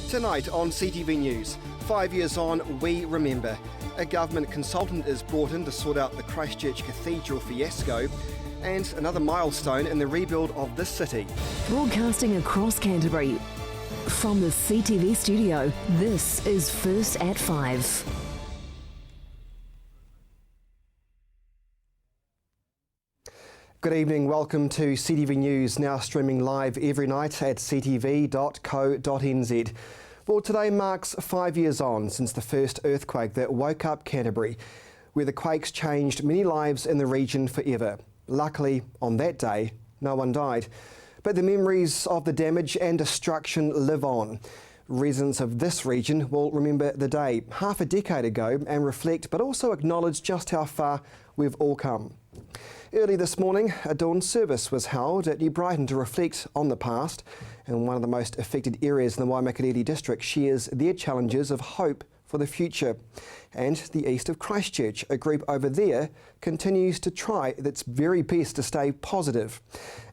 Tonight on CTV News, 5 years on, we remember. A government consultant is brought in to sort out the Christchurch Cathedral fiasco, and another milestone in the rebuild of this city. Broadcasting across Canterbury, from the CTV studio, this is First at 5. Good evening, welcome to CTV News, now streaming live every night at ctv.co.nz. Well, today marks 5 years on since the first earthquake that woke up Canterbury, where the quakes changed many lives in the region forever. Luckily, on that day, no one died. But the memories of the damage and destruction live on. Residents of this region will remember the day half a decade ago and reflect, but also acknowledge just how far we've all come. Early this morning, a dawn service was held at New Brighton to reflect on the past, and one of the most affected areas in the Waimakariri district shares their challenges of hope for the future. And the east of Christchurch, a group over there, continues to try its very best to stay positive.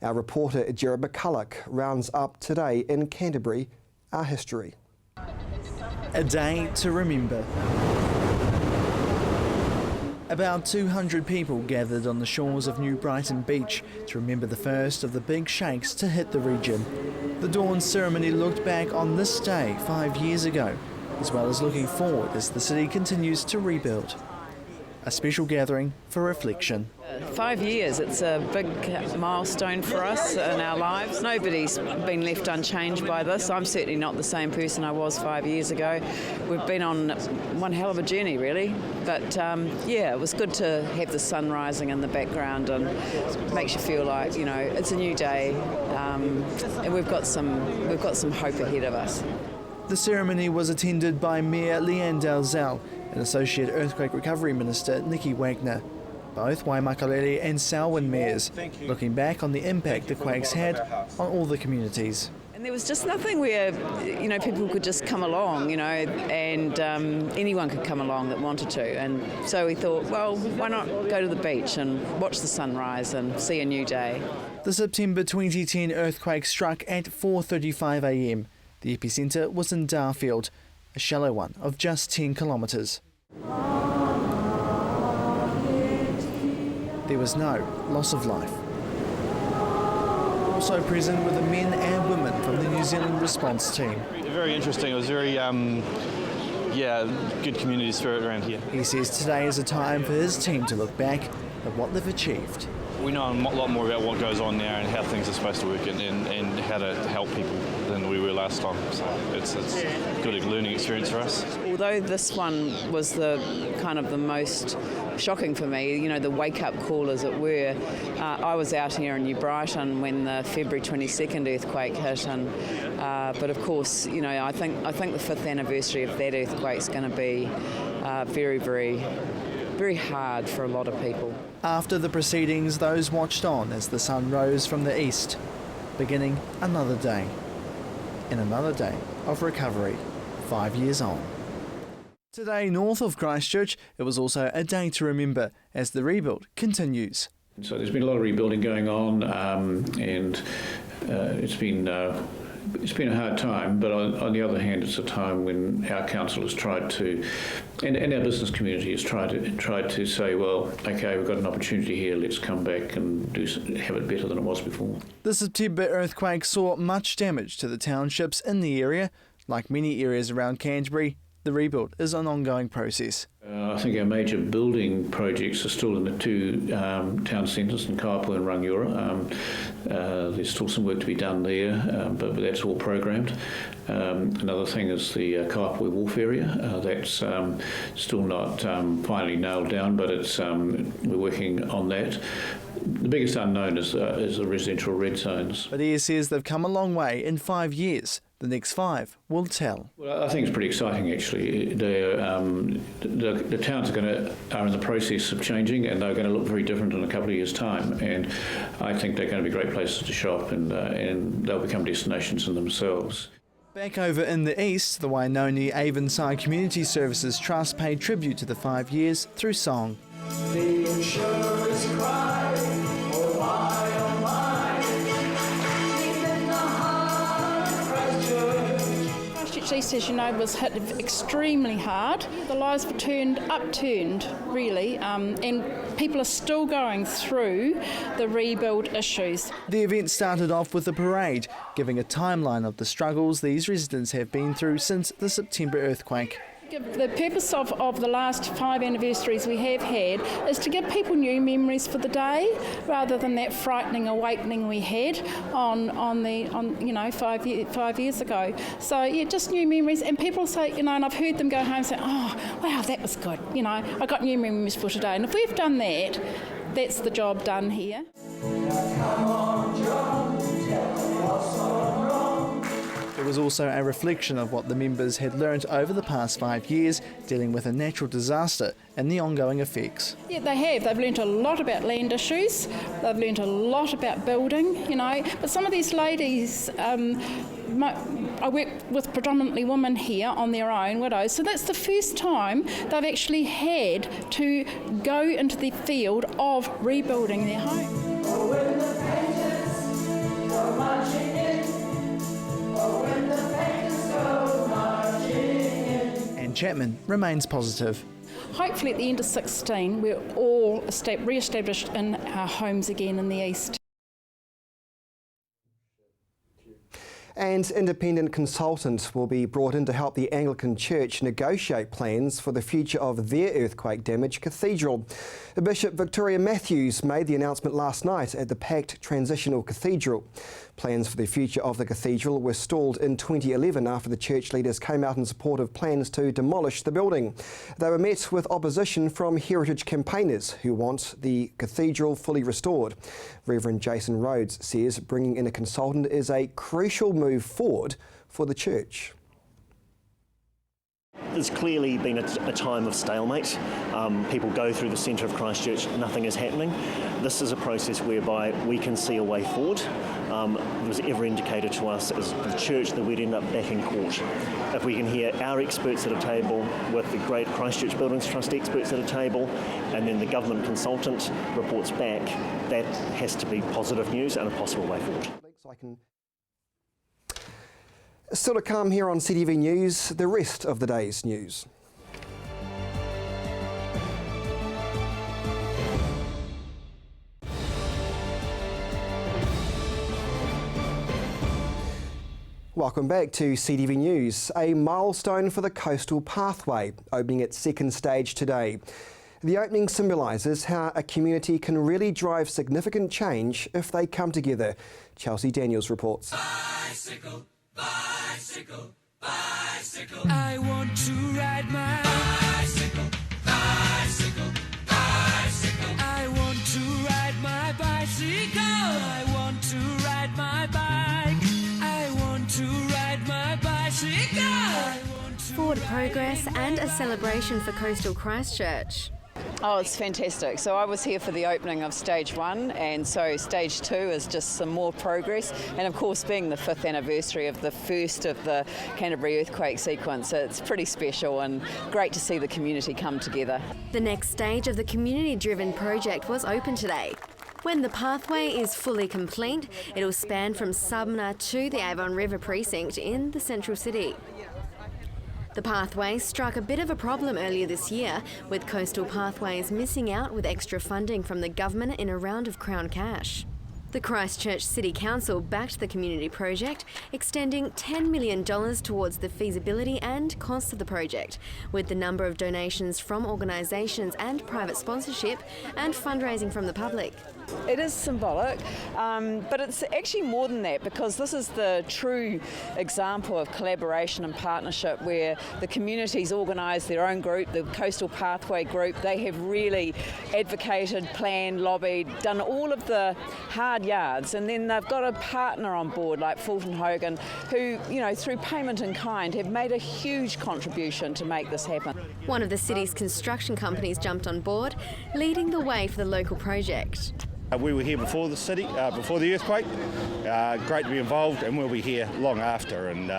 Our reporter Jared McCulloch rounds up today in Canterbury, our history. A day to remember. About 200 people gathered on the shores of New Brighton Beach to remember the first of the big shakes to hit the region. The dawn ceremony looked back on this day 5 years ago, as well as looking forward as the city continues to rebuild. A special gathering for reflection. 5 years, it's a big milestone for us in our lives. Nobody's been left unchanged by this. I'm certainly not the same person I was 5 years ago. We've been on one hell of a journey, really. But yeah, it was good to have the sun rising in the background, and it makes you feel like, you know, it's a new day, and we've got some hope ahead of us. The ceremony was attended by Mayor Leanne Dalzell and Associate Earthquake Recovery Minister Nikki Wagner, both Waimakariri and Selwyn mayors, looking back on the impact the quakes had on all the communities. And there was just nothing where, you know, people could just come along, you know, and anyone could come along that wanted to. And so we thought, well, why not go to the beach and watch the sunrise and see a new day? The September 2010 earthquake struck at 4:35 a.m. The epicentre was in Darfield, a shallow one of just 10 kilometres. There was no loss of life. Also present were the men and women from the New Zealand response team. Very interesting. It was very, good community spirit around here. He says today is a time for his team to look back at what they've achieved. We know a lot more about what goes on now and how things are supposed to work and how to help people than we were last time. So it's a good learning experience for us. Although this one was the most shocking for me, you know, the wake-up call as it were, I was out here in New Brighton when the February 22nd earthquake hit, and but of course, you know, I think the 5th anniversary of that earthquake is going to be very, very, very hard for a lot of people. After the proceedings, those watched on as the sun rose from the east, beginning another day. And another day of recovery, 5 years on. Today, north of Christchurch, it was also a day to remember as the rebuild continues. So there's been a lot of rebuilding going on, and it's been a hard time, but on the other hand, it's a time when our council has tried to, and our business community has tried to say, well, okay, we've got an opportunity here, let's come back and have it better than it was before. The September earthquake saw much damage to the townships in the area. Like many areas around Canterbury, the rebuild is an ongoing process. I think our major building projects are still in the two town centres in Kaiapoi and Rangiora. There's still some work to be done there, but that's all programmed. Another thing is the Kaiapoi Wharf area. That's still not finally nailed down, but it's we're working on that. The biggest unknown is the residential red zones. But he says they've come a long way in 5 years. The next 5 will tell. Well, I think it's pretty exciting, actually. The towns are in the process of changing, and they're going to look very different in a couple of years' time. And I think they're going to be great places to shop, and they'll become destinations in themselves. Back over in the east, the Wainoni Avonside Community Services Trust paid tribute to the 5 years through song. The insurers cry, oh my, oh my. Christchurch East, as you know, was hit extremely hard. The lives were upturned, really, and people are still going through the rebuild issues. The event started off with a parade, giving a timeline of the struggles these residents have been through since the September earthquake. The purpose of the last 5 anniversaries we have had is to give people new memories for the day, rather than that frightening awakening we had on 5 years ago. So yeah, just new memories, and people say, and I've heard them go home saying, "Oh, wow, that was good. I got new memories for today." And if we've done that, that's the job done here. It was also a reflection of what the members had learnt over the past 5 years, dealing with a natural disaster and the ongoing effects. Yeah, they have. They've learnt a lot about land issues. They've learnt a lot about building, But some of these ladies, I work with predominantly women here on their own, widows, so that's the first time they've actually had to go into the field of rebuilding their home. And Chapman remains positive. Hopefully at the end of 16 we're all re-established in our homes again in the east. And independent consultants will be brought in to help the Anglican Church negotiate plans for the future of their earthquake-damaged cathedral. Bishop Victoria Matthews made the announcement last night at the Packed Transitional Cathedral. Plans for the future of the cathedral were stalled in 2011 after the church leaders came out in support of plans to demolish the building. They were met with opposition from heritage campaigners who want the cathedral fully restored. Reverend Jason Rhodes says bringing in a consultant is a crucial move forward for the church. There's clearly been a time of stalemate. People go through the centre of Christchurch, nothing is happening. This is a process whereby we can see a way forward. It was ever indicated to us as the church that we'd end up back in court. If we can hear our experts at a table with the great Christchurch Buildings Trust experts at a table, and then the government consultant reports back, that has to be positive news and a possible way forward. Still to come here on CTV News, the rest of the day's news. Welcome back to CTV News. A milestone for the Coastal Pathway, opening its second stage today. The opening symbolises how a community can really drive significant change if they come together. Chelsea Daniels reports. Bicycle, bicycle, bicycle. I want to ride my bicycle, bicycle, bicycle. I want to ride my bicycle. I want to ride my bike. I want to ride my bicycle. Forward progress and a celebration for coastal Christchurch. Oh, it's fantastic. So I was here for the opening of stage 1, and so stage 2 is just some more progress. And of course, being the 5th anniversary of the first of the Canterbury earthquake sequence, it's pretty special and great to see the community come together. The next stage of the community-driven project was open today. When the pathway is fully complete, it'll span from Sumner to the Avon River precinct in the central city. The pathway struck a bit of a problem earlier this year, with Coastal Pathways missing out with extra funding from the government in a round of Crown cash. The Christchurch City Council backed the community project, extending $10 million towards the feasibility and cost of the project, with the number of donations from organisations and private sponsorship and fundraising from the public. It is symbolic, but it's actually more than that, because this is the true example of collaboration and partnership where the communities organise their own group, the Coastal Pathway group. They have really advocated, planned, lobbied, done all of the hard yards, and then they've got a partner on board like Fulton Hogan who, through payment in kind have made a huge contribution to make this happen. One of the city's construction companies jumped on board, leading the way for the local project. We were here before the city, before the earthquake. Great to be involved, and we'll be here long after. And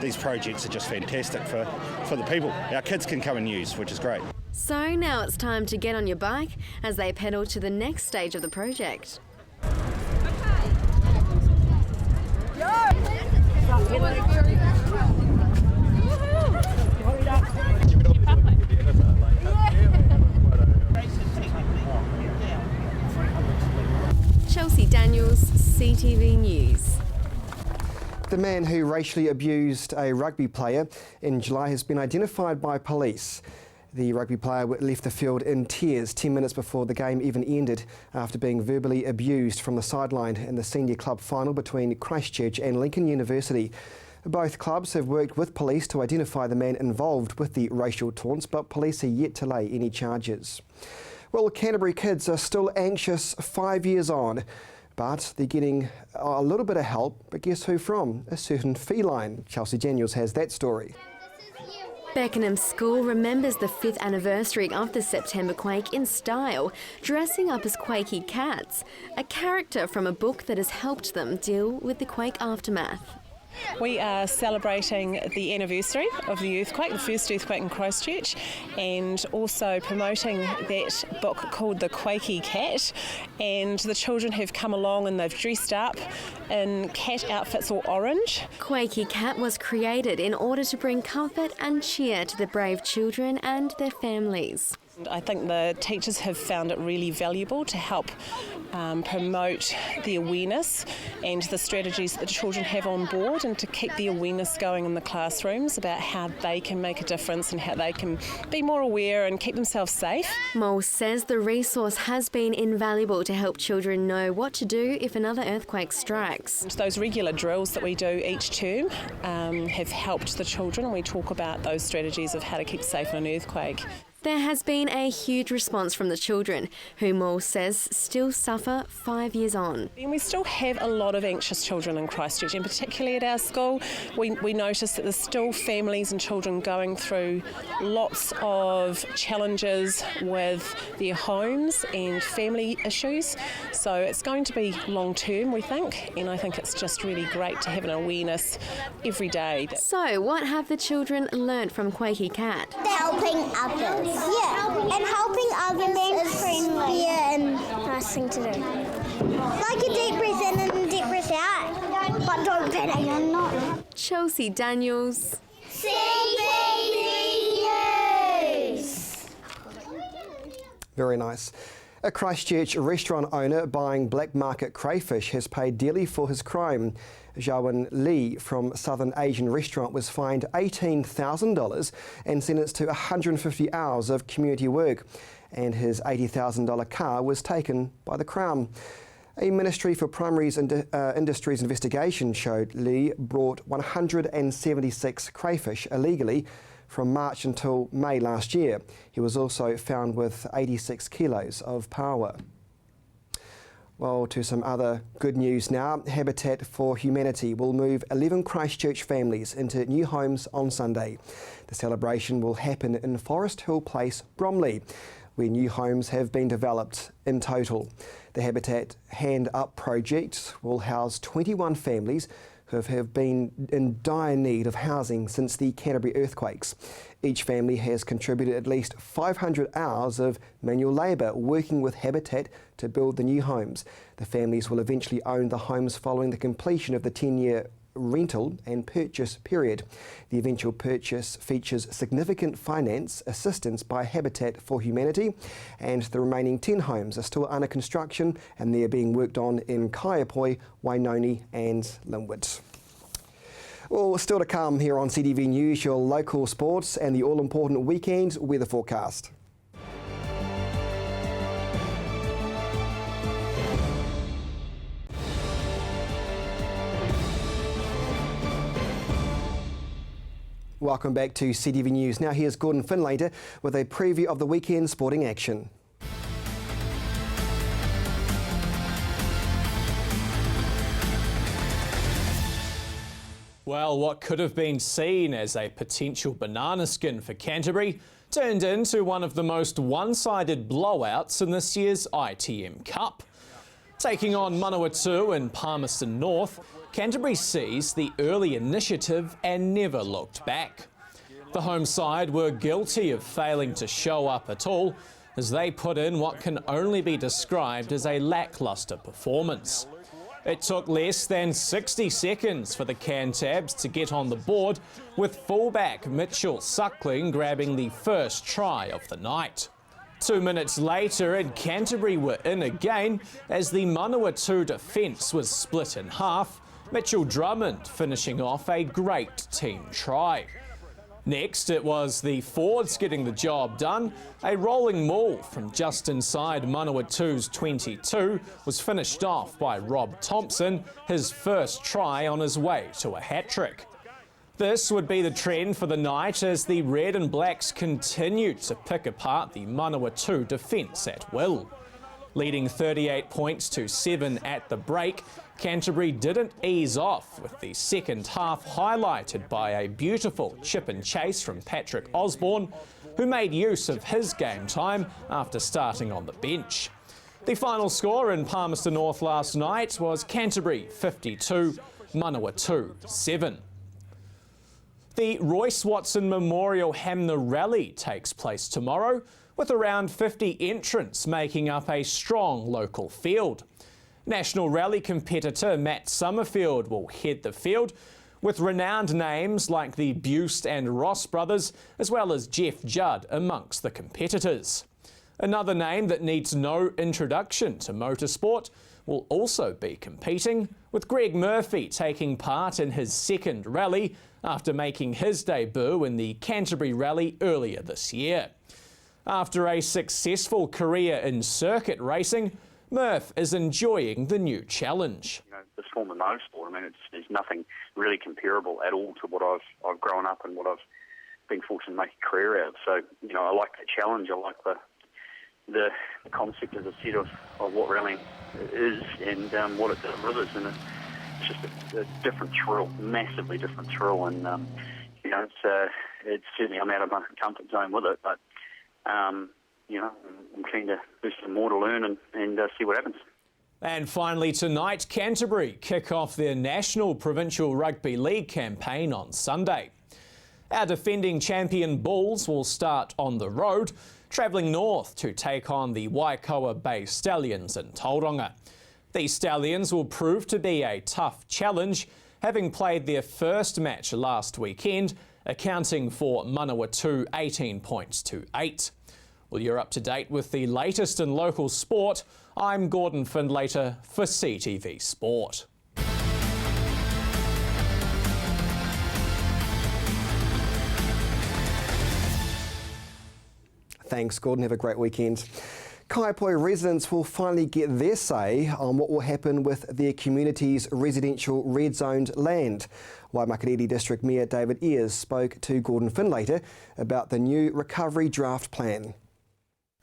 these projects are just fantastic for the people. Our kids can come and use, which is great. So now it's time to get on your bike as they pedal to the next stage of the project. CTV News. The man who racially abused a rugby player in July has been identified by police. The rugby player left the field in tears 10 minutes before the game even ended after being verbally abused from the sideline in the senior club final between Christchurch and Lincoln University. Both clubs have worked with police to identify the man involved with the racial taunts, but police are yet to lay any charges. Well, Canterbury kids are still anxious 5 years on, but they're getting a little bit of help. But guess who from? A certain feline. Chelsea Daniels has that story. Beckenham School remembers the 5th anniversary of the September quake in style, dressing up as quakey cats, a character from a book that has helped them deal with the quake aftermath. We are celebrating the anniversary of the earthquake, the first earthquake in Christchurch, and also promoting that book called The Quakey Cat. And the children have come along and they've dressed up in cat outfits, all orange. Quakey Cat was created in order to bring comfort and cheer to the brave children and their families. I think the teachers have found it really valuable to help promote the awareness and the strategies that the children have on board, and to keep the awareness going in the classrooms about how they can make a difference and how they can be more aware and keep themselves safe. Moll says the resource has been invaluable to help children know what to do if another earthquake strikes. Those regular drills that we do each term have helped the children. We talk about those strategies of how to keep safe in an earthquake. There has been a huge response from the children, who Moll says still suffer 5 years on. And we still have a lot of anxious children in Christchurch, and particularly at our school. We notice that there's still families and children going through lots of challenges with their homes and family issues. So it's going to be long term, we think, and I think it's just really great to have an awareness every day. So what have the children learnt from Quakey Cat? Helping others. Yeah, and helping others is friendly and nice thing to do. Like a deep breath in and a deep breath out, but don't panic, you're not. Chelsea Daniels. CTV News. Very nice. A Christchurch restaurant owner buying black market crayfish has paid dearly for his crime. Xiaowen Li from Southern Asian Restaurant was fined $18,000 and sentenced to 150 hours of community work, and his $80,000 car was taken by the Crown. A Ministry for Primaries and Industries investigation showed Li brought 176 crayfish illegally from March until May last year. He was also found with 86 kilos of paua. Well, to some other good news now. Habitat for Humanity will move 11 Christchurch families into new homes on Sunday. The celebration will happen in Forest Hill Place, Bromley, where new homes have been developed in total. The Habitat Hand Up project will house 21 families who have been in dire need of housing since the Canterbury earthquakes. Each family has contributed at least 500 hours of manual labour working with Habitat to build the new homes. The families will eventually own the homes following the completion of the 10-year rental and purchase period. The eventual purchase features significant finance assistance by Habitat for Humanity, and the remaining 10 homes are still under construction and they're being worked on in Kaiapoi, Wainoni and Linwood. Well, still to come here on CTV News, your local sports and the all-important weekend weather forecast. Welcome back to CTV News. Now here's Gordon Finlater with a preview of the weekend sporting action. Well, what could have been seen as a potential banana skin for Canterbury turned into one of the most one-sided blowouts in this year's ITM Cup. Taking on Manawatu and Palmerston North, Canterbury seized the early initiative and never looked back. The home side were guilty of failing to show up at all, as they put in what can only be described as a lacklustre performance. It took less than 60 seconds for the Cantabs to get on the board, with fullback Mitchell Suckling grabbing the first try of the night. 2 minutes later, and Canterbury were in again as the Manawatu defence was split in half, Mitchell Drummond finishing off a great team try. Next, it was the Fords getting the job done. A rolling maul from just inside Manawatu's 22 was finished off by Rob Thompson, his first try on his way to a hat-trick. This would be the trend for the night as the Red and Blacks continued to pick apart the Manawatu defence at will. Leading 38 points to 7 at the break, Canterbury didn't ease off, with the second half highlighted by a beautiful chip and chase from Patrick Osborne, who made use of his game time after starting on the bench. The final score in Palmerston North last night was Canterbury 52, Manawatu 7. The Royce Watson Memorial Hamner Rally takes place tomorrow, with around 50 entrants making up a strong local field. National rally competitor Matt Summerfield will head the field, with renowned names like the Buste and Ross brothers, as well as Jeff Judd amongst the competitors. Another name that needs no introduction to motorsport will also be competing, with Greg Murphy taking part in his second rally after making his debut in the Canterbury Rally earlier this year. After a successful career in circuit racing, Murph is enjoying the new challenge. You know, this form of motorsport, I mean, there's nothing really comparable at all to what I've grown up and what I've been fortunate to make a career out of. So, you know, I like the challenge. I like the concept, as I said, of what rallying is and what it delivers. And it's just a different thrill, massively different thrill. And, you know, it's certainly, I'm out of my comfort zone with it, but you know, I'm keen to do some more to learn and see what happens. And finally tonight, Canterbury kick off their National Provincial Rugby League campaign on Sunday. Our defending champion Bulls will start on the road, travelling north to take on the Waikoa Bay Stallions in Tauranga. These Stallions will prove to be a tough challenge, having played their first match last weekend, accounting for Manawatu 18 points to 8. Well, you're up to date with the latest in local sport. I'm Gordon Findlater for CTV Sport. Thanks, Gordon. Have a great weekend. Kaiapoi residents will finally get their say on what will happen with their community's residential red-zoned land. Waimakariri District Mayor David Ayres spoke to Gordon Findlater about the new recovery draft plan.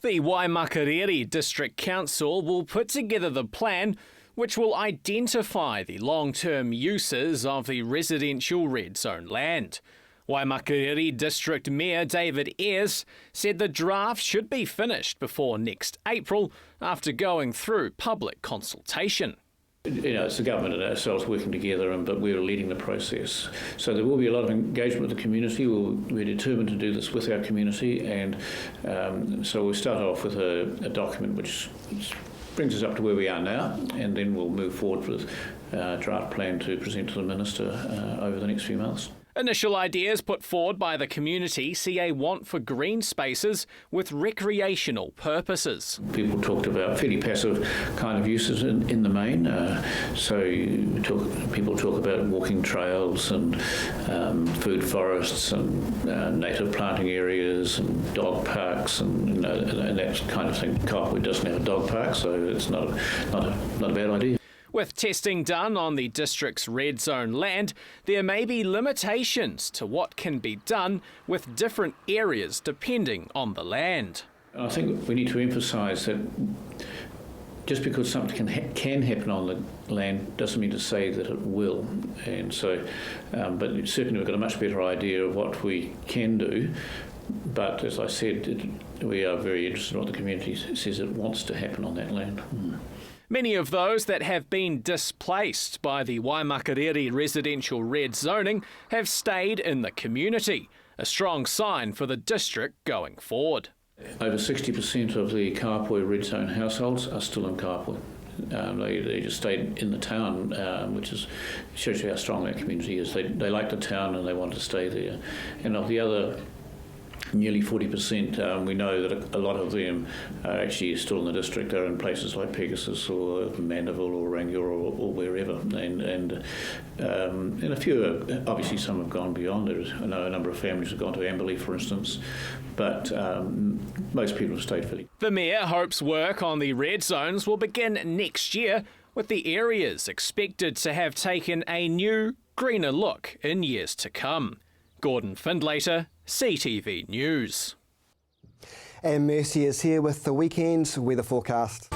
The Waimakariri District Council will put together the plan which will identify the long-term uses of the residential red zone land. Waimakariri District Mayor David Ayres said the draft should be finished before next April after going through public consultation. You know, it's the government and ourselves working together, but we're leading the process. So there will be a lot of engagement with the community. We're determined to do this with our community, and so we'll start off with a document which brings us up to where we are now, and then we'll move forward with a draft plan to present to the Minister over the next few months. Initial ideas put forward by the community see a want for green spaces with recreational purposes. People talked about fairly passive kind of uses in the main. People talk about walking trails and food forests and native planting areas and dog parks and that kind of thing. Kaiapoi doesn't have a dog park, so it's not a bad idea. With testing done on the district's red zone land, there may be limitations to what can be done with different areas depending on the land. I think we need to emphasise that just because something can happen on the land doesn't mean to say that it will. And so, but certainly we've got a much better idea of what we can do. But as I said, we are very interested in what the community says it wants to happen on that land. Many of those that have been displaced by the Waimakariri residential red zoning have stayed in the community, a strong sign for the district going forward. Over 60% of the Kaiapoi red zone households are still in Kaiapoi. They just stayed in the town, which shows you how strong that community is. They like the town and they want to stay there. And of the other Nearly 40%. We know that a lot of them are actually still in the district, are in places like Pegasus or Mandeville or Rangiora or wherever, and a few, obviously some have gone beyond it. I know a number of families have gone to Amberley, for instance, but most people have stayed fairly. The Mayor hopes work on the red zones will begin next year, with the areas expected to have taken a new, greener look in years to come. Gordon Findlater, CTV News. And Mercy is here with the weekend weather forecast.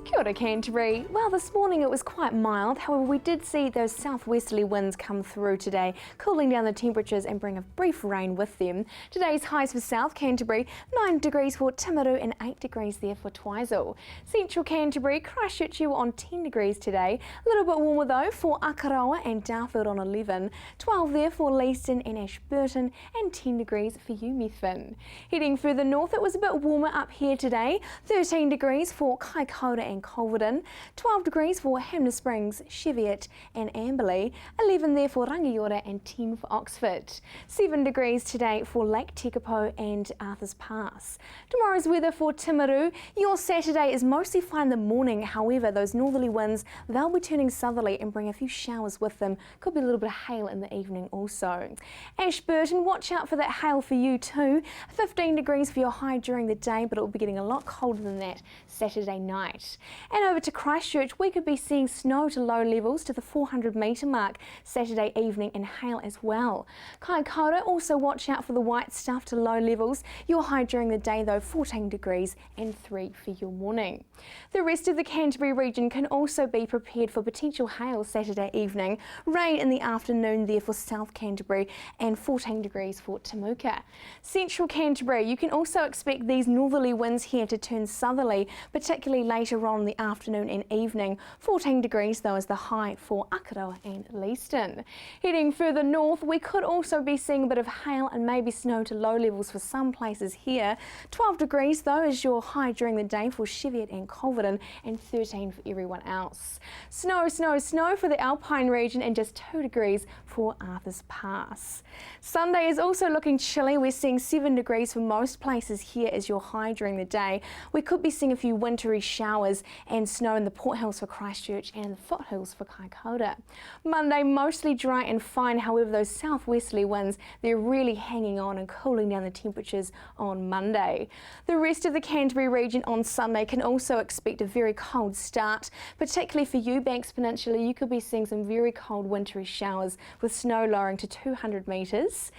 Kia ora, Canterbury. Well, this morning it was quite mild. However, we did see those southwesterly winds come through today, cooling down the temperatures and bring a brief rain with them. Today's highs for South Canterbury, 9 degrees for Timaru and 8 degrees there for Twizel. Central Canterbury, Christchurch, you were on 10 degrees today. A little bit warmer though for Akaroa and Darfield on 11. 12 there for Leeston and Ashburton, and 10 degrees for you, Methven. Heading further north, it was a bit warmer up here today. 13 degrees for Kaikoura and Culverden, 12 degrees for Hamner Springs, Cheviot and Amberley, 11 there for Rangiora and 10 for Oxford. 7 degrees today for Lake Tekapo and Arthur's Pass. Tomorrow's weather for Timaru, your Saturday is mostly fine in the morning. However, those northerly winds, they'll be turning southerly and bring a few showers with them. Could be a little bit of hail in the evening also. Ashburton, watch out for that hail for you too. 15 degrees for your high during the day, but it will be getting a lot colder than that Saturday night. And over to Christchurch, we could be seeing snow to low levels to the 400 metre mark Saturday evening, and hail as well. Kaikoura, also watch out for the white stuff to low levels. Your high during the day though, 14 degrees and 3 for your morning. The rest of the Canterbury region can also be prepared for potential hail Saturday evening. Rain in the afternoon there for South Canterbury, and 14 degrees for Temuka. Central Canterbury, you can also expect these northerly winds here to turn southerly, particularly later on in the afternoon and evening. 14 degrees though is the high for Akaroa and Leeston. Heading further north, we could also be seeing a bit of hail and maybe snow to low levels for some places here. 12 degrees though is your high during the day for Cheviot and Culverden, and 13 for everyone else. Snow, snow, snow for the Alpine region, and just 2 degrees for Arthur's Pass. Sunday is also looking chilly. We're seeing 7 degrees for most places here as your high during the day. We could be seeing a few wintry showers and snow in the Port Hills for Christchurch and the foothills for Kaikoura. Monday, mostly dry and fine. However, those southwesterly winds, they're really hanging on and cooling down the temperatures on Monday. The rest of the Canterbury region on Sunday can also expect a very cold start, particularly for Eubanks Peninsula. You could be seeing some very cold wintry showers with snow lowering to 200 metres.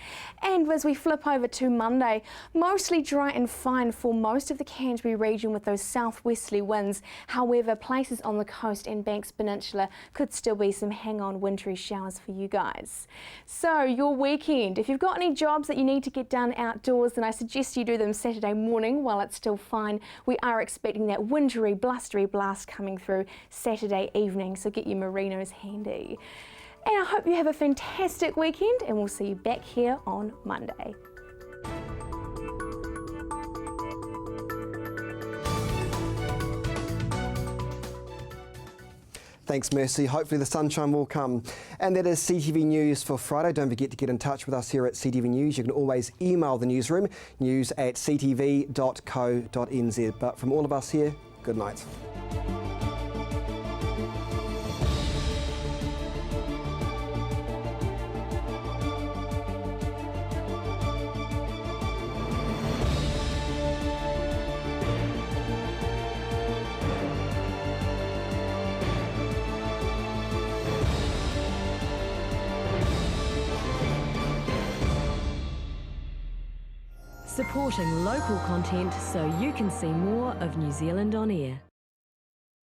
And as we flip over to Monday, mostly dry and fine for most of the Canterbury region with those southwesterly winds. However, places on the coast and Banks Peninsula could still be some hang-on wintry showers for you guys. So your weekend, if you've got any jobs that you need to get done outdoors, then I suggest you do them Saturday morning while it's still fine. We are expecting that wintry, blustery blast coming through Saturday evening, so get your merinos handy. And I hope you have a fantastic weekend, and we'll see you back here on Monday. Thanks, Mercy. Hopefully the sunshine will come. And that is CTV News for Friday. Don't forget to get in touch with us here at CTV News. You can always email the newsroom, news@ctv.co.nz. But from all of us here, good night. Supporting local content so you can see more of New Zealand on air.